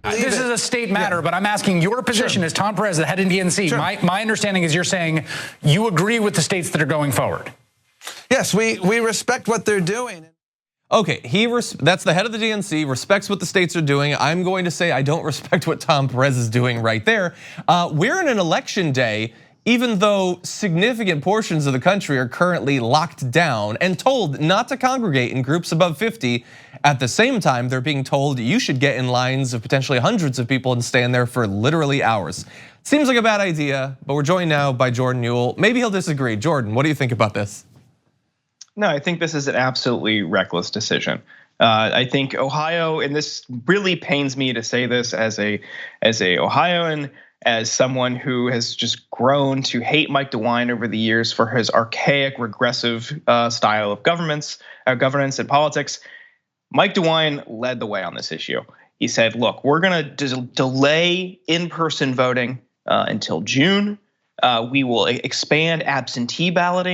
This is a state matter, but I'm asking your position as Tom Perez, the head of DNC. Sure. My understanding is you're saying you agree with the states that are going forward. Yes, we respect what they're doing. Okay, that's the head of the DNC, respects what the states are doing. I'm going to say I don't respect what Tom Perez is doing right there. We're in an election day, even though significant portions of the country are currently locked down and told not to congregate in groups above 50. At the same time, they're being told you should get in lines of potentially hundreds of people and stand there for literally hours. Seems like a bad idea, but we're joined now by Jordan Newell. Maybe he'll disagree. Jordan, what do you think about this? No, I think this is an absolutely reckless decision. I think Ohio, and this really pains me to say this as a Ohioan, as someone who has just grown to hate Mike DeWine over the years for his archaic, regressive style of governance and politics. Mike DeWine led the way on this issue. He said, look, we're gonna delay in-person voting until June. We will expand absentee ballot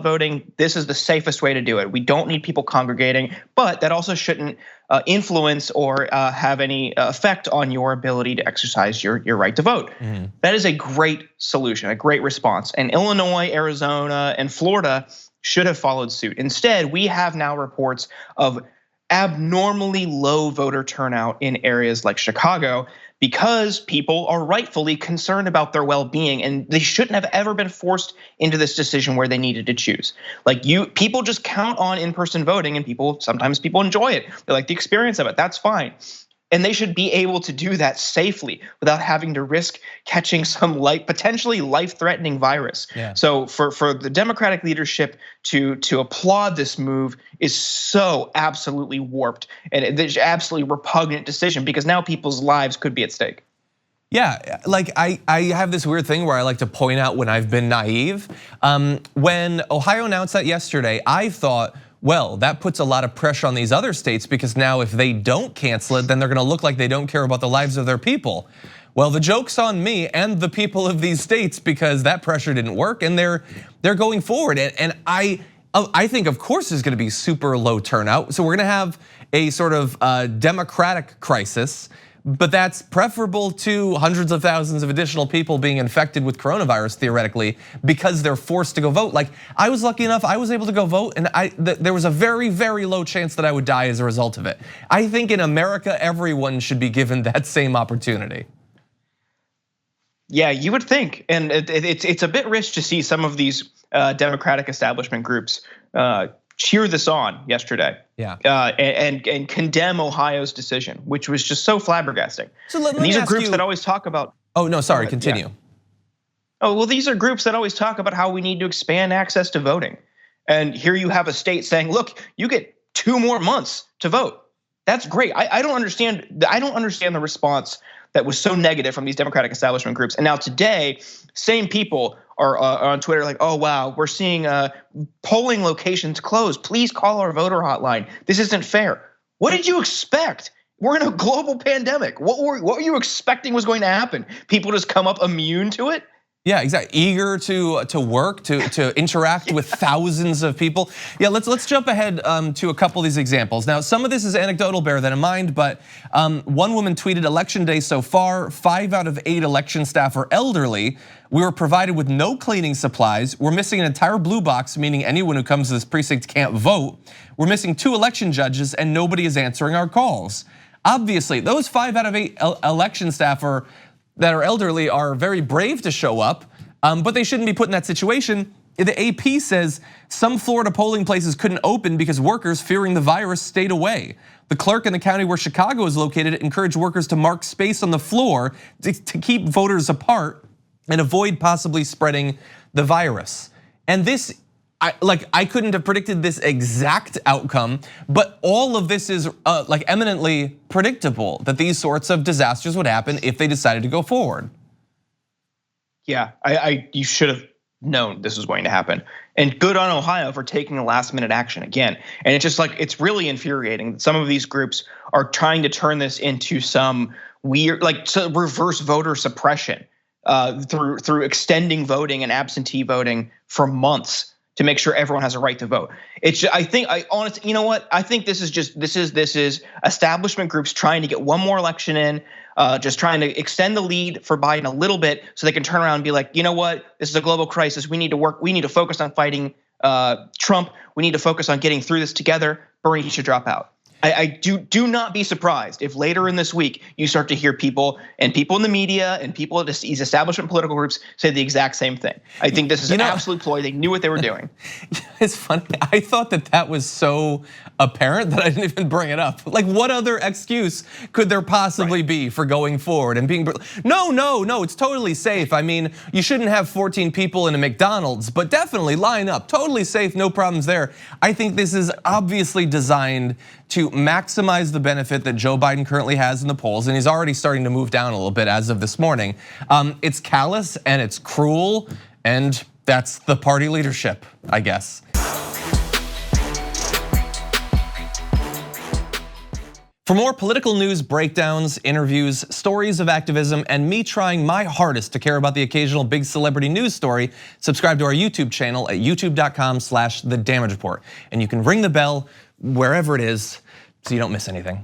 voting. This is the safest way to do it. We don't need people congregating, but that also shouldn't influence or have any effect on your ability to exercise your right to vote. Mm-hmm. That is a great solution, a great response. And Illinois, Arizona, and Florida should have followed suit. Instead, we have now reports of abnormally low voter turnout in areas like Chicago, because people are rightfully concerned about their well-being, and they shouldn't have ever been forced into this decision where they needed to choose. Like people just count on in-person voting, and sometimes people enjoy it. They like the experience of it. That's fine. And they should be able to do that safely without having to risk catching some potentially life-threatening virus. Yeah. So for the Democratic leadership to applaud this move is so absolutely warped, and it's absolutely repugnant decision, because now people's lives could be at stake. Yeah, like I have this weird thing where I like to point out when I've been naive. When Ohio announced that yesterday, I thought, well, that puts a lot of pressure on these other states, because now if they don't cancel it, then they're gonna look like they don't care about the lives of their people. Well, the joke's on me and the people of these states, because that pressure didn't work, and they're going forward. And I think, of course, there's gonna be super low turnout. So we're gonna have a sort of democratic crisis, but that's preferable to hundreds of thousands of additional people being infected with coronavirus, theoretically, because they're forced to go vote. Like, I was lucky enough, I was able to go vote, and there was a very, very low chance that I would die as a result of it. I think in America, everyone should be given that same opportunity. Yeah, you would think, and it's a bit rich to see some of these Democratic establishment groups cheer this on yesterday. Yeah. And condemn Ohio's decision, which was just so flabbergasting. So these are groups that always talk about. Oh no, sorry, continue. Yeah. Oh, well, these are groups that always talk about how we need to expand access to voting. And here you have a state saying, look, you get 2 more months to vote. That's great. I don't understand the response that was so negative from these Democratic establishment groups. And now today, same people are on Twitter like, oh wow, we're seeing polling locations closed. Please call our voter hotline. This isn't fair. What did you expect? We're in a global pandemic. What were you expecting was going to happen? People just come up immune to it? Yeah, exactly. Eager to work, to interact with thousands of people. Yeah, let's jump ahead to a couple of these examples. Now, some of this is anecdotal, bear that in mind, but one woman tweeted, election day so far, 5 out of 8 election staff are elderly. We were provided with no cleaning supplies. We're missing an entire blue box, meaning anyone who comes to this precinct can't vote. We're missing 2 election judges, and nobody is answering our calls. Obviously, those 5 out of 8 election staff that are elderly are very brave to show up, but they shouldn't be put in that situation. The AP says some Florida polling places couldn't open because workers, fearing the virus, stayed away. The clerk in the county where Chicago is located encouraged workers to mark space on the floor to keep voters apart and avoid possibly spreading the virus. And this, I couldn't have predicted this exact outcome, but all of this is like eminently predictable, that these sorts of disasters would happen if they decided to go forward. Yeah, you should have known this was going to happen. And good on Ohio for taking a last minute action again. And it's just like, it's really infuriating that some of these groups are trying to turn this into some weird, like reverse voter suppression through extending voting and absentee voting for months to make sure everyone has a right to vote. Honestly, you know what? I think this is establishment groups trying to get one more election in, just trying to extend the lead for Biden a little bit so they can turn around and be like, you know what? This is a global crisis. We need to focus on fighting Trump. We need to focus on getting through this together. Bernie should drop out. I do not be surprised if later in this week you start to hear people in the media and people at these establishment political groups say the exact same thing. I think this is an absolute ploy. They knew what they were doing. It's funny. I thought that was so apparent that I didn't even bring it up. Like, what other excuse could there possibly be for going forward and being? No, it's totally safe. I mean, you shouldn't have 14 people in a McDonald's, but definitely line up. Totally safe, no problems there. I think this is obviously designed to maximize the benefit that Joe Biden currently has in the polls, and he's already starting to move down a little bit as of this morning. It's callous and it's cruel, and that's the party leadership, I guess. For more political news, breakdowns, interviews, stories of activism, and me trying my hardest to care about the occasional big celebrity news story, subscribe to our YouTube channel at youtube.com/thedamagereport. And you can ring the bell wherever it is so you don't miss anything.